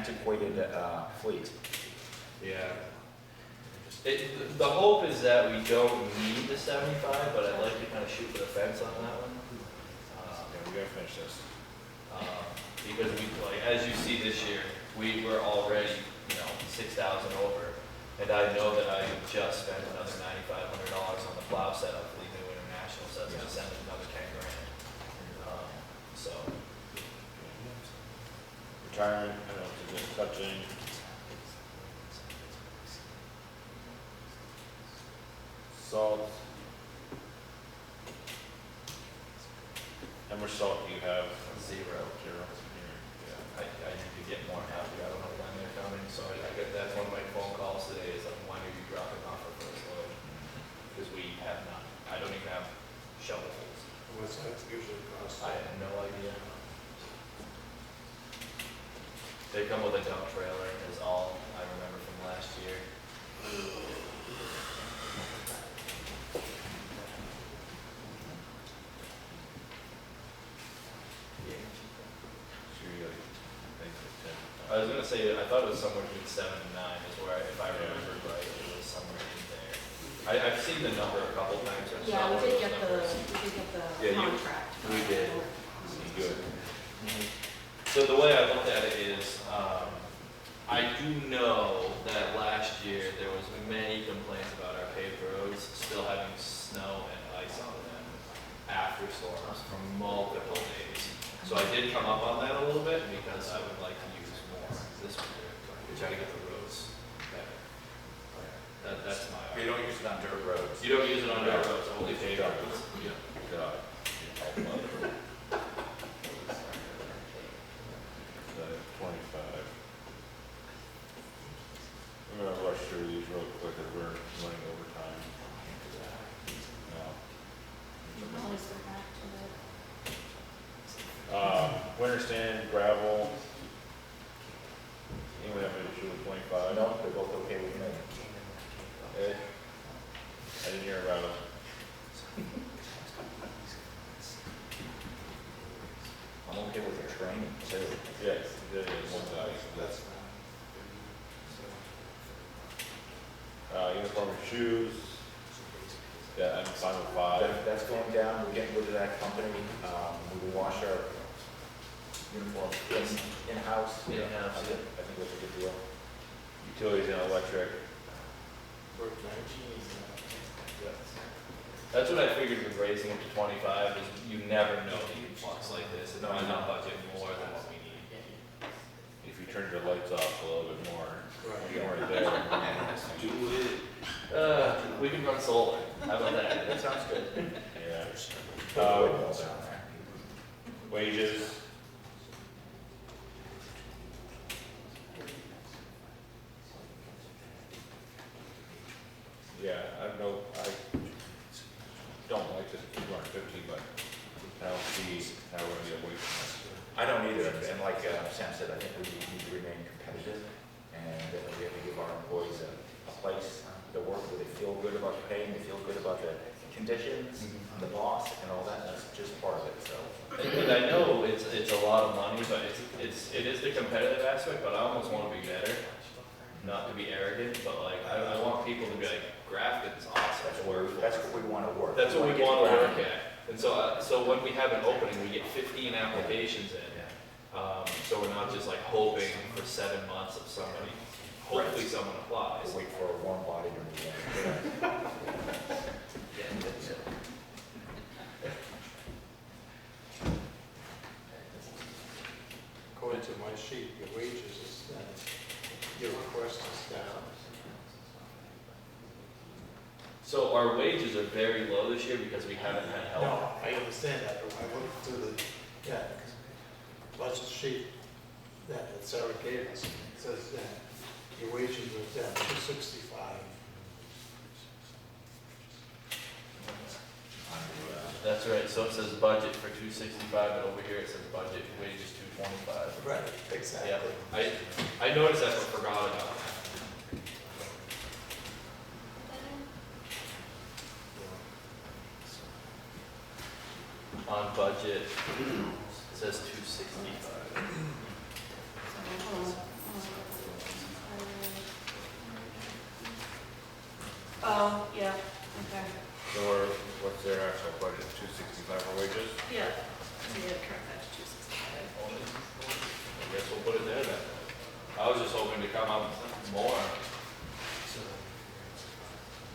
antiquated fleet. Yeah. The hope is that we don't need the 75, but I'd like to kind of shoot for the fence on that one. Yeah, we gotta finish this. Because we, like, as you see this year, we were already, 6,000 over. And I know that I just spent another $9,500 on the plow setup for the new international, so that's gonna send another 10 grand. So. Retiring, I don't know, just touching. Salt. How much salt do you have? Zero. Zero. I need to get more happy. I don't know when they're coming, so I get, that's one of my phone calls today is like, when are you dropping off our first load? Because we have not, I don't even have shovels. What's that usually cost? I have no idea. They come with a dump trailer is all I remember from last year. Sure you gotta think of I was gonna say, I thought it was somewhere between 7 and 9 is where, if I remember right, it was somewhere in there. I've seen the number a couple times. I Yeah, saw we did those get numbers. the contract. We did. Good. So the way I looked at it is, I do know that last year there was many complaints about our paved roads still having snow and ice on them after storms for multiple days. So I did come up on that a little bit because I would like to use more this winter to try to get the roads better. That's my. You don't use it on dirt roads. You don't use it on dirt roads, only paved roads. Yeah. God. The 25. I'm gonna rush through these real quick as we're running over time. No. Always go back to Winter sand, gravel. Anyone have an issue with 25? No, they're both okay with me. Ed? I didn't hear about it. I'm okay with the training too. Yes, there is one guy. That's fine. Uniform and shoes. Yeah, I'm fine with 5. That's going down, we're getting rid of that company. We will wash our uniforms in-house. In-house, I think that's a good deal. Utilities and electric. For 19, That's what I figured with raising it to 25 is you never know the influx like this. It might not budget more than what we need. If you turned your lights off a little bit more, Right. you weren't there. We can run solar. How about that? That sounds good. Yeah. Well down there. Wages. Yeah, I don't like this 250, but I don't see how we're gonna get away from this. I don't either, and like Sam said, I think we need to remain competitive, and we have to give our employees a place to work where they feel good about the pay, and they feel good about the conditions, the boss, and all that, that's just part of it, so. And I know it's a lot of money, but it is the competitive aspect, but I almost want to be better. Not to be arrogant, but like, I want people to be like, Grafton's awesome to work for. That's what we want to work. That's what we get want to around. work at. And so when we have an opening, we get 15 applications in. So we're not just like hoping for 7 months of somebody, hopefully someone applies. We'll wait for a warm body to move in. according to my sheet, your wages is down, your request is down. So our wages are very low this year because we haven't had help. No, I understand that, but I went through the, budget sheet that Sarah gave us, it says that your wages were down 265. That's right, so it says budget for 265, but over here it says budget wages 225. Right, Yeah, exactly. I noticed that but forgot about it. On budget, it says 265. So, hold on. come up more.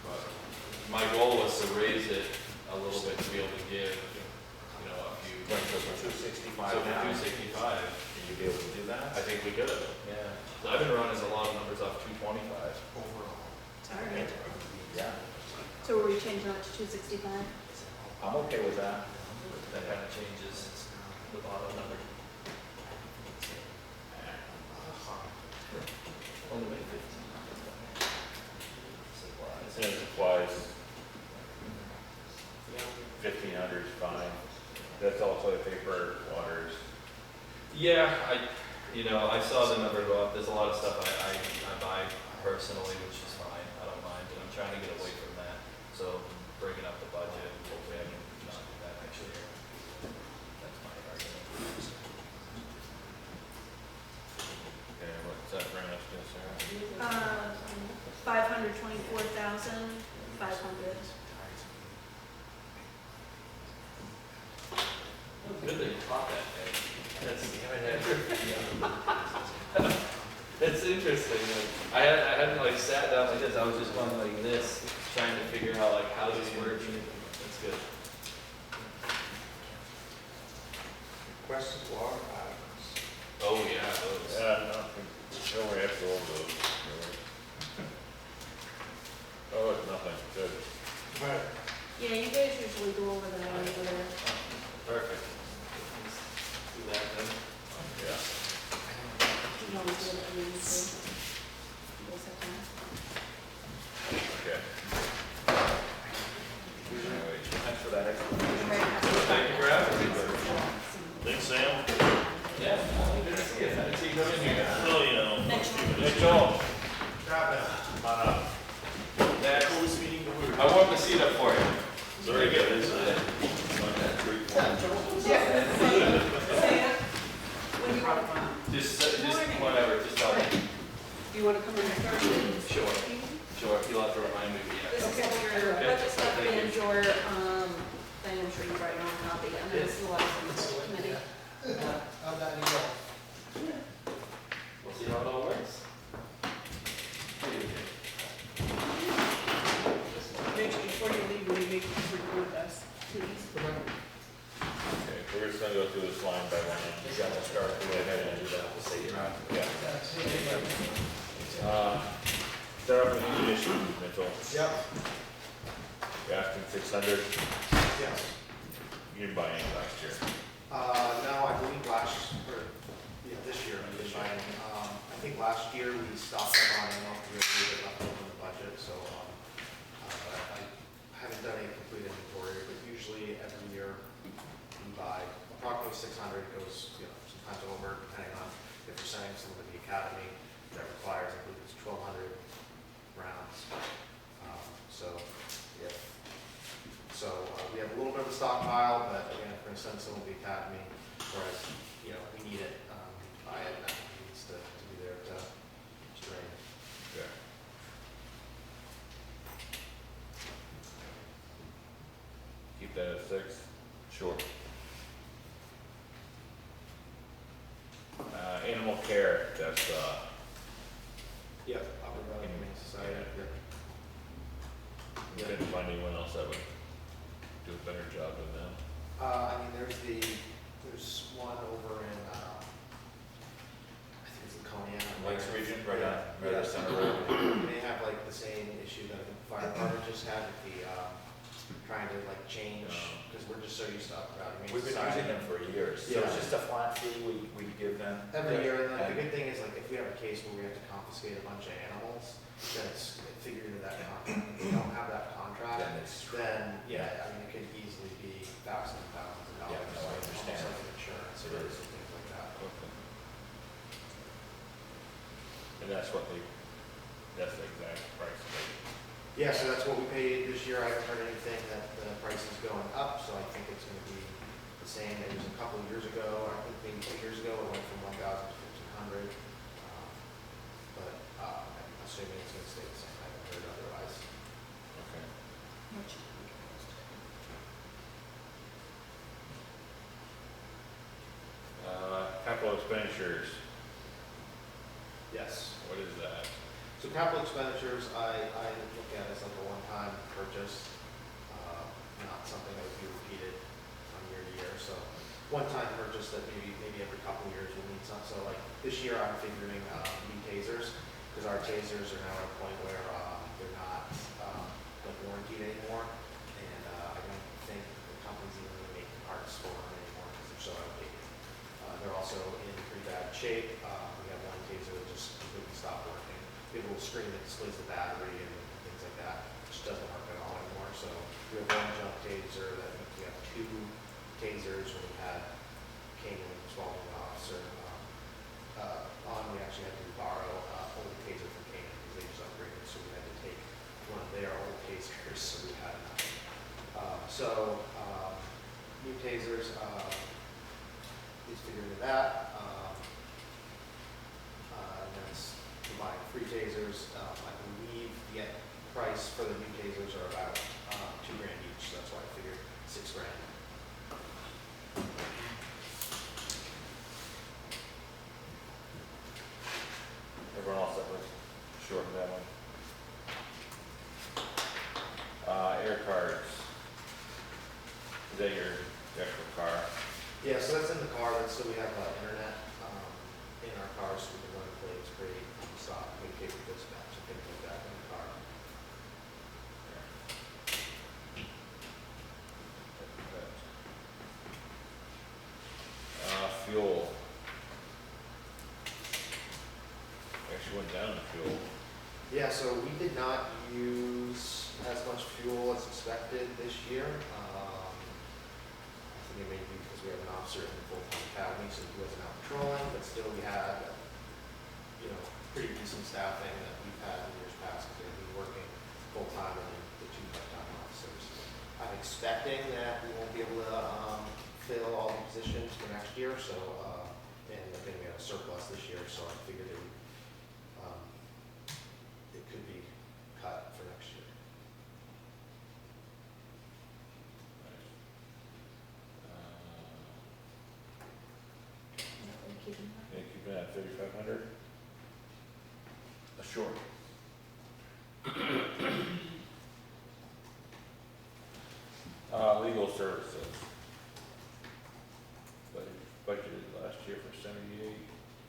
But my goal was to raise it a little bit to be able to give, you know, a few. Right, so for 265 So for now, 265, can you be able to do that? I think we could have, yeah. So I've been running a lot of numbers off 225. All right. Yeah, So were we changing that to 265? I'm okay with that. That kind of changes the bottom number. Only make 15. Supplies. And supplies, 1,500 is fine. That's also the paper, waters. Yeah, I saw the number go up. There's a lot of stuff I buy personally, which is fine. I don't mind, and I'm trying to get away from that. So bringing up the budget, hopefully I can not do that next year. That's my argument. Okay, what's that bring us to, Sarah? 524,500. Good that you caught that, Ed. That's interesting. Like, I hadn't like sat down like this. I was just going like this, trying to figure out like how this works. That's good. Requested water items. Oh yeah, those. Yeah, no, we have to go over those. really. Oh, it's nothing, good. Right. Yeah, you guys usually go over that anywhere. Perfect. Let's do that then. Yeah. You know, we do it every week. You guys have time. Okay. Anyway, Thanks for that explanation. Thank you for having me. thanks, Sam. Yeah. Good to see you. Good to see you come in here. Oh, you know. Next one. Hey, Joel. Come on up. I warmed the seat up for you. Very good, isn't it? When you want to come? Just whatever. Just tell me. Do you want to come in first? Sure. Sure. You'll have to remind me. This Yeah. is your budget stuff and your, thing, I'm sure you brought your own copy, and then this is a lot of things for the committee. How'd that go? We'll see how it all works. Mitch, before you leave, will you make this report us, please? Okay, we're just gonna go through this line by line. You got to start the way ahead and do that. We'll say you're not. Yeah. Start off with the condition, Mitchell. Yep. Grafton 600, Yes. you didn't buy any last year. No, I believe this year I did buy any. I think last year we stocked up on ammo because we had a little bit left over in the budget, so, but I haven't done a complete inventory, but usually every year we buy approximately 600, goes, sometimes over, depending on if we're sending someone to the academy that requires, I believe it's 1,200 rounds. We have a little bit of a stockpile, but again, if we're gonna send someone to the academy, whereas, we need it, buy it, that needs to be there to train. Okay. Keep that at 6? Sure. Animal care, that's, Yep, Upper Humane Society, yep. you couldn't find anyone else that would do a better job than them. There's one over in, I think it's in Coney Island. Lakes region, right on, right on Yeah. Center Road. They have like the same issue that I think the fire department just had with the, trying to like change, because we're just so used to Upper Humane We've been Society. using them for years, so Yeah. it's just a flat fee we give them. Every year, and then the good thing is, like, if we have a case where we have to confiscate a bunch of animals, then it's figured into that contract. If we don't have that contract, Then it's, then, yeah, I mean, it could easily be thousands and thousands of dollars. Yeah, no, I understand. Almost like insurance, It is. and things like that. Okay. And that's the exact price of it. Yeah, so that's what we paid this year. I haven't heard anything that the price is going up, so I think it's gonna be the same. It was a couple of years ago, I think maybe 2 years ago, it went from 1,000 to 1,500. But, I'm assuming it's gonna stay the same. I haven't heard otherwise. Okay. Capital expenditures. Yes. What is that? So capital expenditures, I look at as like a one-time purchase, not something that would be repeated from year to year. So one-time purchase that maybe every couple of years we'll need some. So like this year I'm figuring new tasers, because our tasers are now at a point where they're not like warranted anymore. And I don't think the company's even going to make the parts for them anymore because they're so outdated. They're also in pretty bad shape. We have one taser that just completely stopped working. We have a little screen that displays the battery and things like that, which doesn't work at all anymore. So we have one junk taser, that we have two tasers when we came in as well as an officer. We actually had to borrow old taser from Canaan because they just upgraded, so we had to take one of their old tasers, so we had enough. New tasers, is figuring into that. And that's buying 3 tasers. I believe the price for the new tasers are about $2 grand each, so that's why I figured $6 grand. Everyone else that was short of that one? Air cards. Is that your actual car? Yeah, so that's in the car. That's so we have internet in our cars, so we can run plates, create, stop, make paper dispatch, and things like that in the car. Fuel. Actually went down in fuel. Yeah, so we did not use as much fuel as expected this year. I think it may be because we have an officer in the full-time academy, so he wasn't out patrolling, but still we had, pretty decent staffing that we've had in years past, because they've been working full-time and then the 2 part-time officers. I'm expecting that we won't be able to fill all the positions for next year, so, and again, we had a surplus this year, so I figured it could be cut for next year. Yeah, keep it at 3,500. Short. Legal services. Budgeted last year for 78,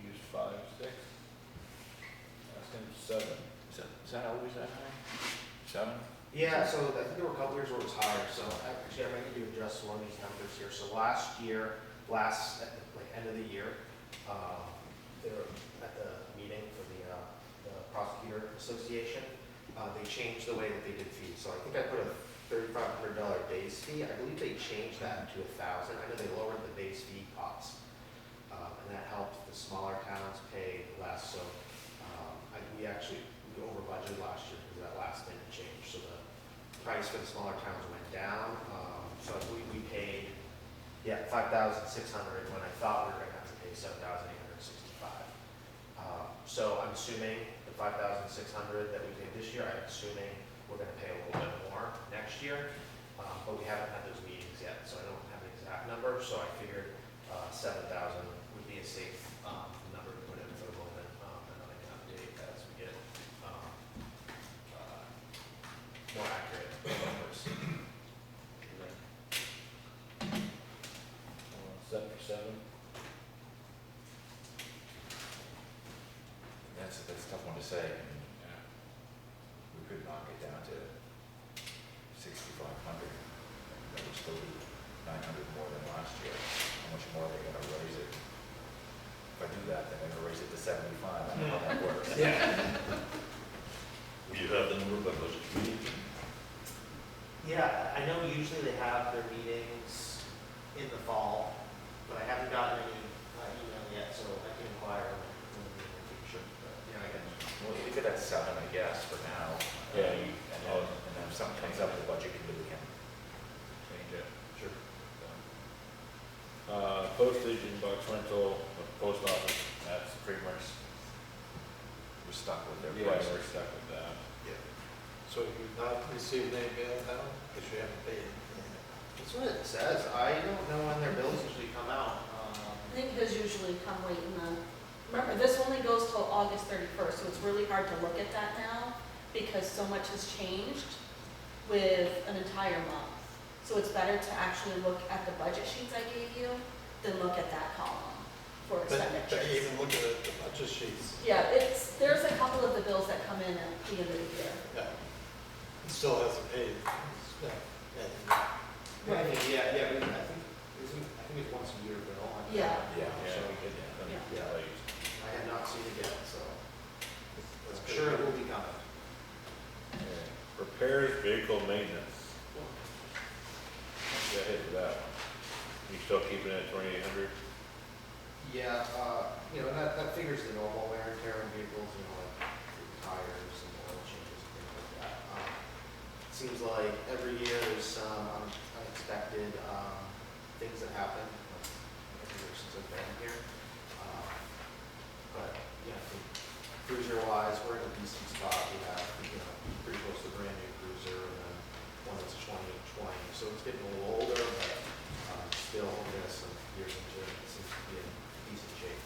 used 5, 6. Last time 7. Is that always that high? 7? Yeah, so I think there were a couple years where it was higher, so actually I might need to adjust one of these numbers here. So last year, at the end of the year, they were at the meeting for the prosecutor association, they changed the way that they did fees. So I think I put a $3,500 base fee. I believe they changed that to $1,000. I know they lowered the base fee costs, and that helped the smaller towns pay less. So we over budgeted last year because of that last minute change. So the price for the smaller towns went down. So I believe we paid, $5,600 when I thought we were going to have to pay $7,865. So I'm assuming the $5,600 that we paid this year, I'm assuming we're going to pay a little bit more next year. But we haven't had those meetings yet, so I don't have an exact number. So I figured 7,000 would be a safe number to put in for the moment, and then I can update as we get more accurate numbers. 7 for 7. That's a tough one to say. I mean, we could knock it down to 6,500. That would still be 900 more than last year. How much more are they gonna raise it? If I do that, they're gonna raise it to 75. I don't know how that works. Do you have the number by budget committee? Yeah, I know usually they have their meetings in the fall, but I haven't gotten any email yet, so I can inquire when the meeting in the future. But, I can. Well, leave it at 7, I guess, for now. Yeah, And then if something comes up, the budget committee can change it. Sure. Postage and box rental, post office, that's pretty much, We're stuck with their we're prices. stuck with that. So you've not received any mail now, because you haven't paid? That's what it says. I don't know when their bills usually come out. I think those usually come late in the, remember, this only goes till August 31st, so it's really hard to look at that now because so much has changed with an entire month. So it's better to actually look at the budget sheets I gave you than look at that column for But expenditures. even look at the budget sheets, Yeah, there's a couple of the bills that come in at the end of the year. yeah, it still hasn't paid. Yeah, Right. Yeah, but I think it's once a year bill. Yeah. Yeah. Yeah, we did, Yeah. I have not seen it yet, so I'm sure it will be coming. Repairs, vehicle maintenance. Go ahead with that one. You still keeping it at 2,800? Yeah, that figures the normal wear and tear on vehicles, like tires and oil changes and things like that. It seems like every year there's some unexpected things that happen, every year since I've been here. But, I think cruiser-wise, we're in a decent spot. We have, pretty close to a brand new cruiser and then one that's a 2020. So it's getting a little older, but still, some years into it, it seems to be in decent shape.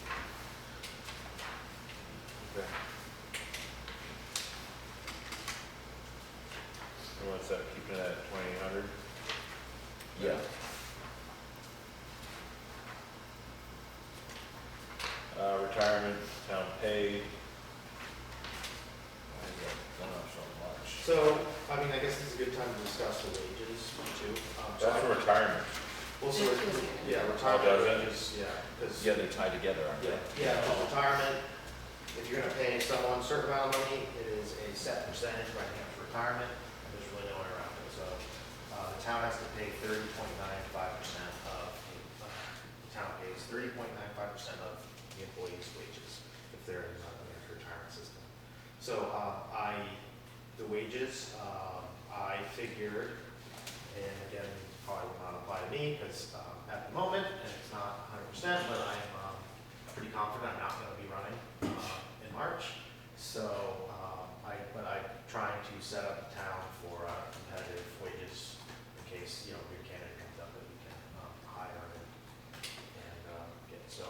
Okay. And what's that, keeping it at 2,800? Yeah. Retirement, town paid. Why is that going up so much? So, I guess this is a good time to discuss the wages too. That's for retirement. Well, so, yeah, Oh, retirement does it? wages, yeah, because, Yeah, they tie together, aren't they? yeah, for retirement, if you're gonna pay someone a certain amount of money, it is a set percentage right now for retirement, and there's really no way around it. So, the town has to pay 30.95% of, the town pays 30.95% of the employee's wages if they're in the retirement system. So, the wages, I figured, and again, probably will not apply to me because at the moment, and it's not 100%, but I'm pretty confident I'm not going to be running in March. So, I'm trying to set up the town for competitive wages in case, your candidate comes up that we can hire and get. So,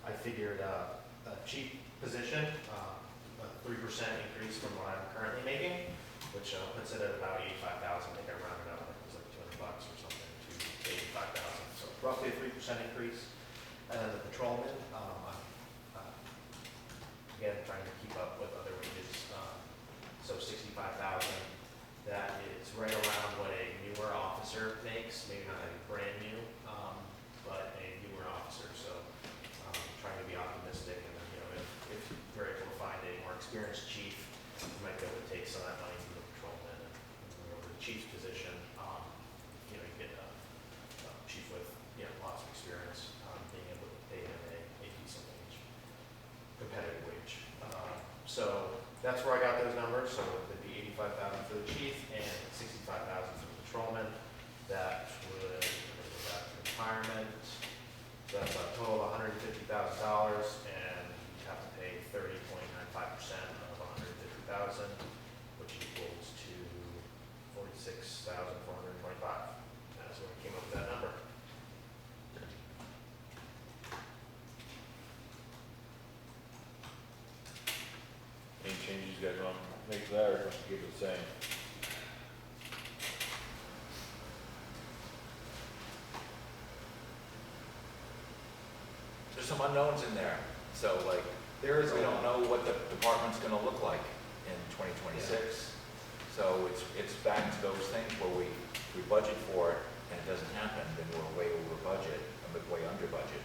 I figured a cheap position, a 3% increase from what I'm currently making, which puts it at about 85,000. I think I rounded up, it was like $200 or something to 85,000. So roughly a 3% increase. And then the patrolman, again, trying to keep up with other wages. So 65,000. That is right around what a newer officer makes, maybe not a brand new, but a newer officer. So trying to be optimistic, and then, if we're able to find a more experienced chief, we might be able to take some of that money from the patrolman and move over to the chief's position. You get a chief with lots of experience, being able to pay him a decent wage, competitive wage. So that's where I got those numbers. So it'd be 85,000 for the chief and 65,000 for the patrolman. That would go back to retirement. So that's a total of $150,000, and you have to pay 30.95% of 150,000, which equals to 46,425. That's when we came up with that number. Any changes you guys want to make to that, or just keep it the same? There's some unknowns in there, so like, There is we don't know what the department's gonna look like in 2026. So it's back to those things where we budget for it and it doesn't happen, then we're way over budget, way under budget.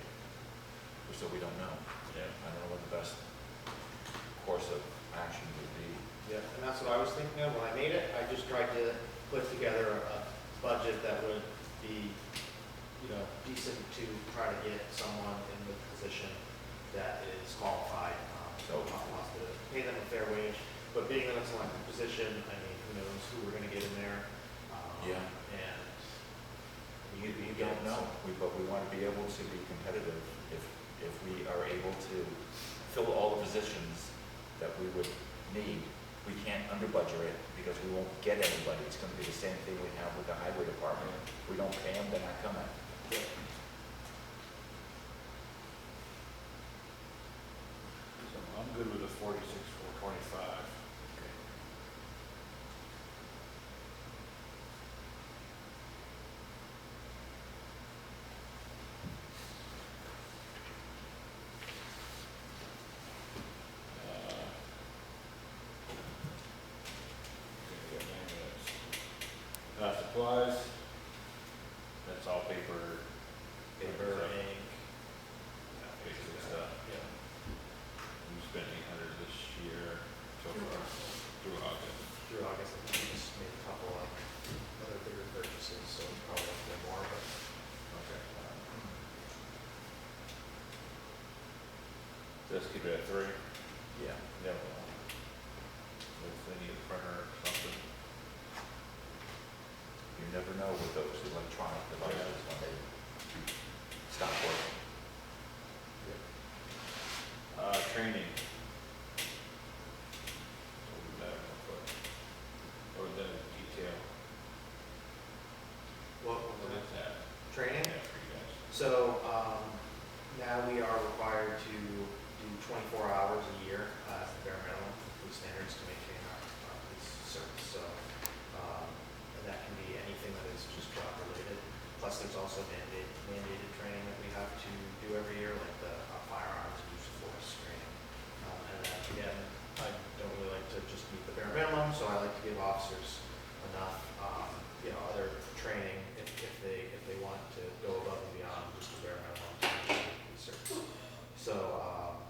So we don't know. Yeah. I don't know what the best course of action would be. Yeah, and that's what I was thinking of when I made it. I just tried to put together a budget that would be, decent to try to get someone in the position that is qualified. So it wants to pay them a fair wage, but being that it's an elected position, who knows who we're gonna get in there. Yeah. And You don't know, but we want to be able to be competitive if we are able to fill all the positions that we would need. We can't under budget it because we won't get anybody. It's going to be the same thing we have with the highway department. If we don't pay them, they're not coming. So I'm good with the $46,425. Supplies, that's all paper. Paper, stuff. ink. Basic stuff. Yeah. We spent 800 this year so far, through August. Through August, I think we just made a couple of other bigger purchases, so probably a bit more, but. Okay. Just keep it at 3. Yeah. Yep. If they need a printer or something. You never know with those electronic devices when they stop working. Training. What was that real quick? Or was that a detail? What What is that? Training? Yeah, for you guys. So, now we are required to do 24 hours a year as the bare minimum for police standards to maintain our police service. So, and that can be anything that is just job related. Plus, there's also mandated training that we have to do every year, like the firearms and use of force training. And then again, I don't really like to just meet the bare minimum, so I like to give officers enough, other training if they want to go above and beyond just the bare minimum to maintain police service. So,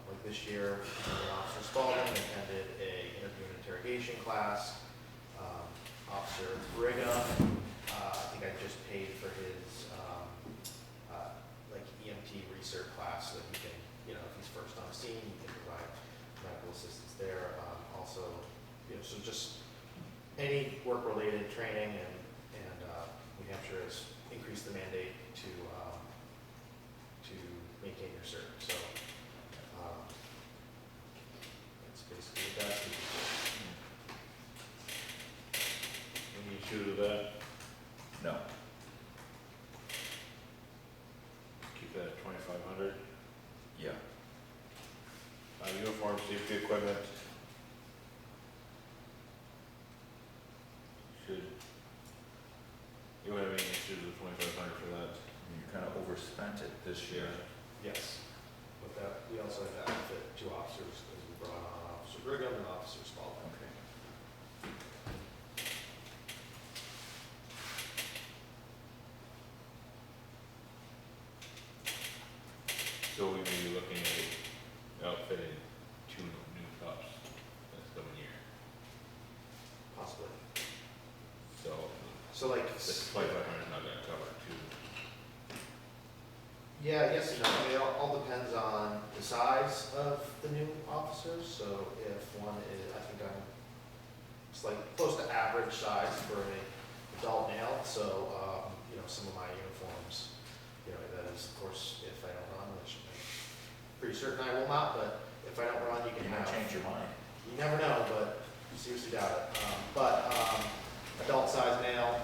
like this year, Officer Spalding attended a interview and interrogation class. Officer Brigham, I think I just paid for his, like EMT research class so that he can, if he's first on scene, he can provide medical assistance there. Also, so just any work-related training and New Hampshire has increased the mandate to maintain your cert. So, that's basically what that is. Any issue with that? No. Keep that at 2,500. Yeah. Uniform safety equipment. You don't have any issues with 2,500 for that? You kind of overspent it this year. Yes, but that, we also had to outfit 2 officers, because we brought on Officer Brigham and Officer Spalding. Okay. So we may be looking at outfitting 2 new pups this coming year. Possibly. So So like, this 2,500 is not gonna cover 2. yeah, yes and no. I mean, it all depends on the size of the new officers. So if one is, I think it's like close to average size for an adult male. So, some of my uniforms, that is, of course, if I don't run, which I'm pretty certain I will not, but if I don't run, you can You might have. change your mind. You never know, but seriously doubt it. Adult size male,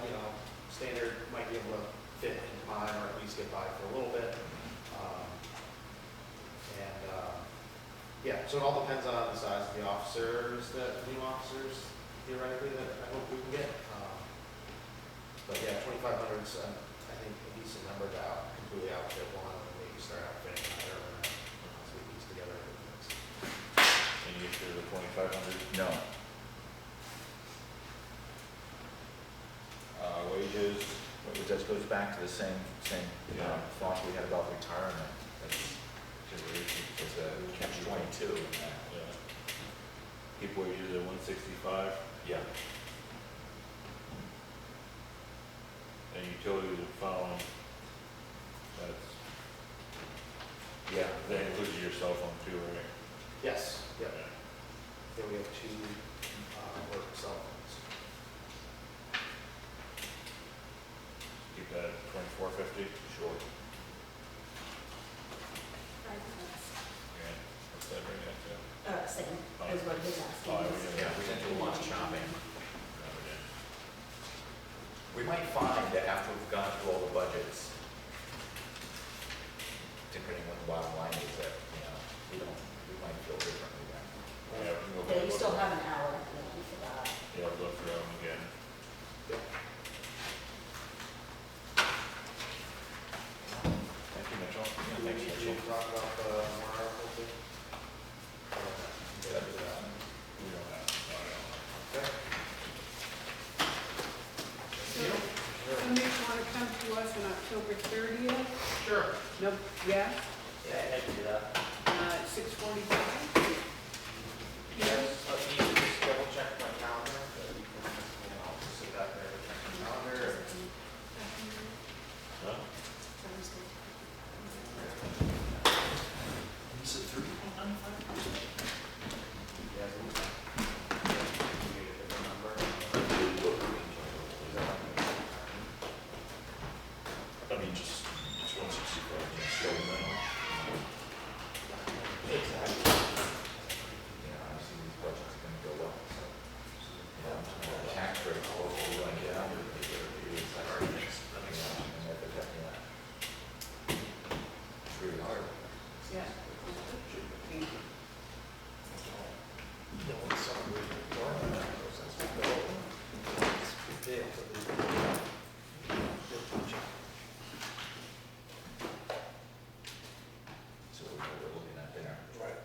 standard might be able to fit into mine or at least get by for a little bit. So it all depends on the size of the officers, new officers theoretically that I hope we can get. But yeah, 2,500 is, I think, a decent number to completely outfit one and maybe start outfitting another and then possibly piece together. Any issue with 2,500? No. Wages. But it just goes back to the same Yeah. thought we had about retirement. It's a catch-22 in that. Yeah. Keep wages at 165. Yeah. And utilities and phone. That's, Yeah. that includes your cell phone too, right? Yes, yep. Then we have 2 work cell phones. Keep that at 2,450. Sure. Yeah. What's that bring that to? Same, is what he's asking. Oh, we Yeah, we didn't do a lot of shopping. Grab it in. We might find that after we've gone through all the budgets, depending on what the bottom line is, that, we might feel differently then. Well, still have an hour for that. Yeah, I'll go through them again. Thank you, Mitchell. Do Yeah, we thanks, need Mitchell. to talk about the warrant article too? We don't have, Okay. Somebody's wanna come to us on October 30th? Sure. No, yeah, Yeah, I can do that. 6:45? Yes, let me just double check my calendar. I'll just sit back there and check my calendar. Huh? Yeah, we need a different number. I mean, just 165, just show them that. Exactly. Yeah, obviously these budgets are gonna go up, so. Yeah, tax rate supposed to be going down, it's like, and they're protecting that. It's really hard. Yeah. Thank you. You know, it's some reason, warrant articles, that's what they're all- it's prepared for the- their budget. So we know we're looking at there. Right.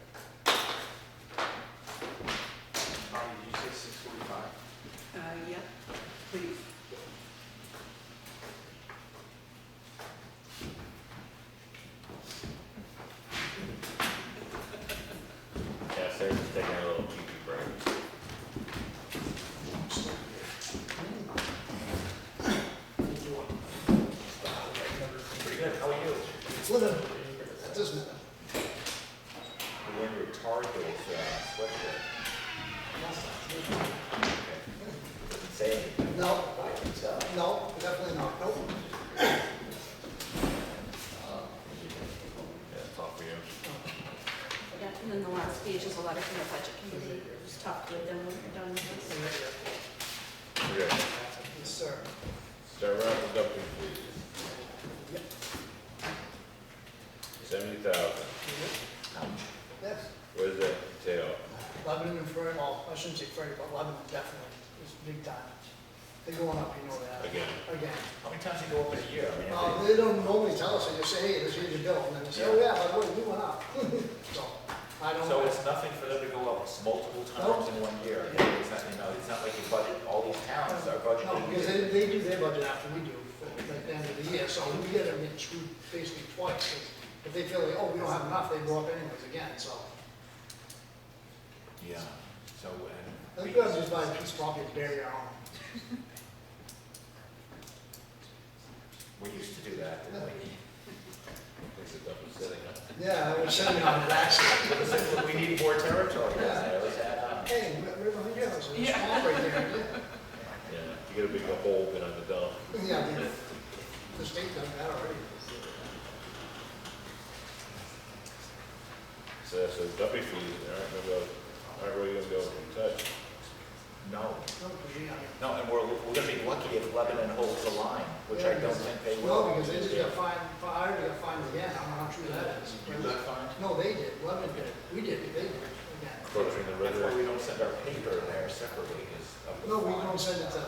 Did you say 6:45? Yeah, please. Yeah, Sarah's just taking a little pee-pee break. Pretty good, how are you? Living at this minute. You're wearing your Tar Heels sweatshirt. Okay. Doesn't say anything. No, So, no, definitely not, nope. Yeah, it's all for you. Yeah, and then the last page is a letter from the budget committee, just talk with them when you're done with this. Okay, Yes, sir. start wrapping up, please. 70,000. Yes. What does that entail? Lebanon and Fred, well, I shouldn't say Freddie, but Lebanon definitely is big time. They're going up, you know that. Again. Again. how many times do you go up in a year? I mean, They don't normally tell us, they just say, hey, this is your bill, and then they say, oh yeah, by the way, we went up. So, I don't so know. it's nothing for them to go up multiple times in 1 year. It's not, you know, it's not like you budget, all these towns are budgeting. No, because they do their budget after we do, at the end of the year, so we get them getting screwed basically twice. 'Cause if they feel like, oh, we don't have enough, they go up anyways again, so. Yeah, so, and. I think we ought to just buy a piece of property and bury our own. We used to do that, didn't we? Is it double sitting up? Yeah, we're sitting on it actually. We need more territory. Yeah. Let's add on. Hey, we're behind your house, there's a swamp right there. Yeah, you get a big hole in on the dump. Yeah, the state does that already. So dumpy fees, aren't really gonna go in touch. No, No, 'cause you- I mean, no, and we're gonna be lucky if Lebanon holds the line, which I don't think they will. no, because they just got fined, I already got fined again, I don't know how true that is. You got fined? No, they did, Lebanon did, we did, they did, again. Approaching the That's why river. we don't send our paper there separately, is of the No, we fine. don't send it to,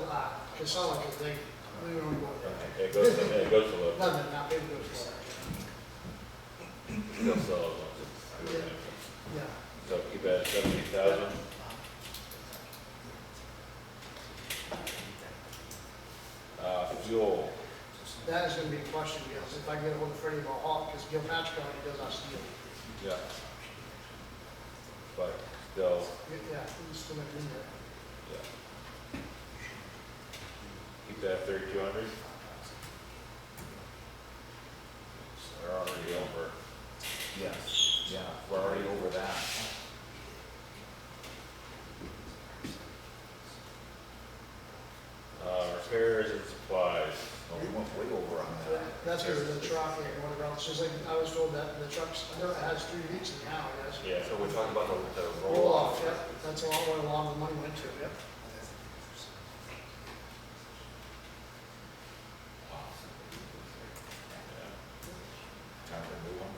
Casella, because they don't go there. It goes to the, Lebanon, not maybe goes to, they'll sell it once it's. yeah. So keep it at 70,000. Fuel, That is gonna be a question, because if I get ahold of Freddie about Hawk, because Gil Patrick already does our steel. yeah. But still, Yeah, he's still in there. yeah. Keep that 3,200. They're already over. Yes, yeah, we're already over that. Repairs and supplies. Well, we went way over on that. That's because of the truck and whatever else, just like I was told that the trucks, I know it has 3 weeks now, it has. Yeah. So we're talking about the Roll roll-off. off, yep, that's all where a lot of the money went to, yep. Time for a new one.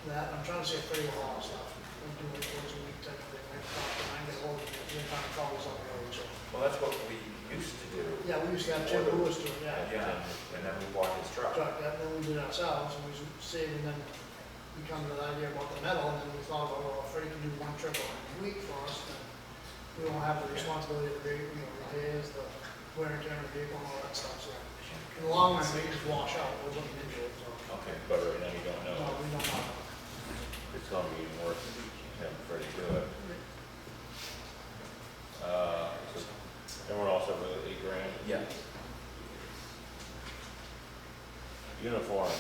That, I'm trying to say Freddie will haul stuff, we'll do it once a week type of thing, I talk to him, I get hold of him, that's what we used to do. Yeah, we used to have Jim Lewis do it, yeah. Yeah, and then we bought his truck. Truck, that, then we did it ourselves, and we was saving, then we come to the idea about the metal, and then we thought, well, if Freddie can do one trip a week for us, then we won't have the responsibility of the, repairs, the wear and tear of the vehicle, and all that stuff, so. In the long run, we just wash out, we're looking into it, so. Okay. But right now you don't No, know. we don't know. It's gonna be even worse if you have Freddie do it. So everyone else have $8 grand. Yeah. Uniforms.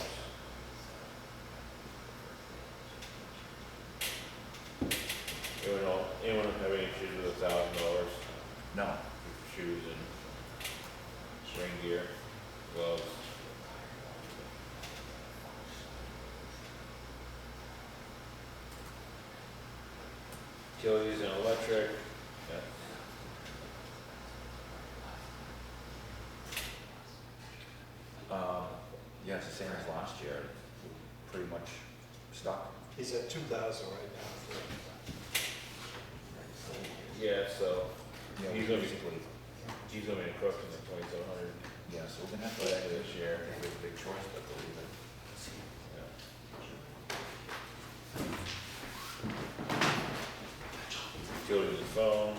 Anyone have any issues with $1,000? No. Shoes and rain gear, gloves. Utilities and electric, yeah. Yeah, it's the same as last year, pretty much stuck. He's at 2,000 right now. Yeah, so Yeah, He's gonna be- basically, he's gonna be in Crookston at 2,700 yeah, so we're gonna have for to, that this year. make a big choice, but believe it. Yeah. Utilities and phone.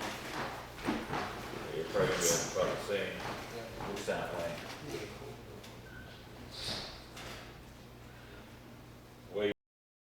You're probably gonna be about the same. Who's that?